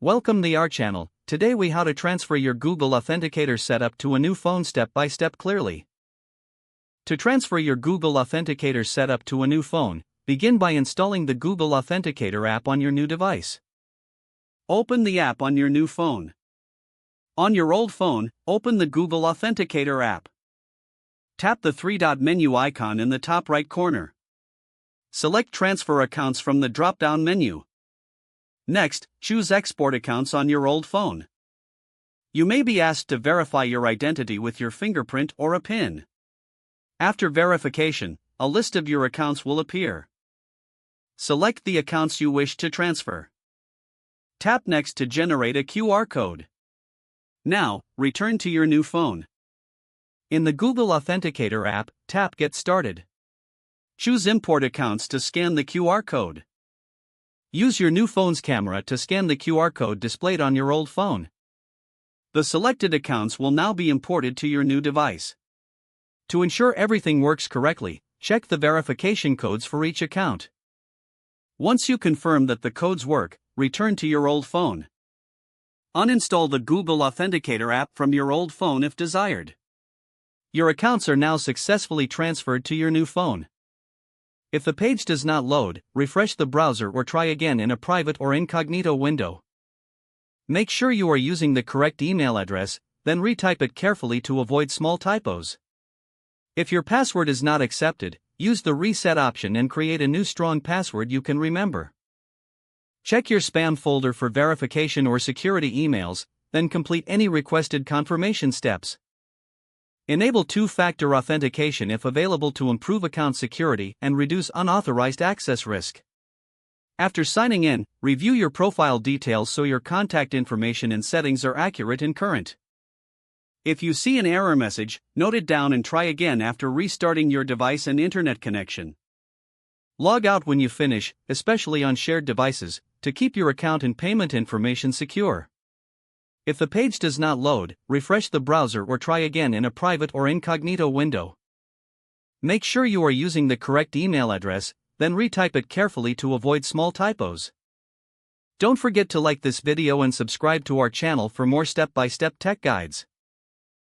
Welcome to our channel. Today we how to transfer your Google Authenticator setup to a new phone step by step clearly. To transfer your Google Authenticator setup to a new phone, begin by installing the Google Authenticator app on your new device. Open the app on your new phone. On your old phone, open the Google Authenticator app. Tap the three-dot menu icon in the top right corner. Select Transfer Accounts from the drop-down menu. Next, choose Export Accounts on your old phone. You may be asked to verify your identity with your fingerprint or a PIN. After verification, a list of your accounts will appear. Select the accounts you wish to transfer. Tap Next to generate a QR code. Now, return to your new phone. In the Google Authenticator app, tap Get Started. Choose Import Accounts to scan the QR code. Use your new phone's camera to scan the QR code displayed on your old phone. The selected accounts will now be imported to your new device. To ensure everything works correctly, check the verification codes for each account. Once you confirm that the codes work, return to your old phone. Uninstall the Google Authenticator app from your old phone if desired. Your accounts are now successfully transferred to your new phone. If the page does not load, refresh the browser or try again in a private or incognito window. Make sure you are using the correct email address, then retype it carefully to avoid small typos. If your password is not accepted, use the reset option and create a new strong password you can remember. Check your spam folder for verification or security emails, then complete any requested confirmation steps. Enable two-factor authentication if available to improve account security and reduce unauthorized access risk. After signing in, review your profile details so your contact information and settings are accurate and current. If you see an error message, note it down and try again after restarting your device and internet connection. Log out when you finish, especially on shared devices, to keep your account and payment information secure. If the page does not load, refresh the browser or try again in a private or incognito window. Make sure you are using the correct email address, then retype it carefully to avoid small typos. Don't forget to like this video and subscribe to our channel for more step-by-step tech guides.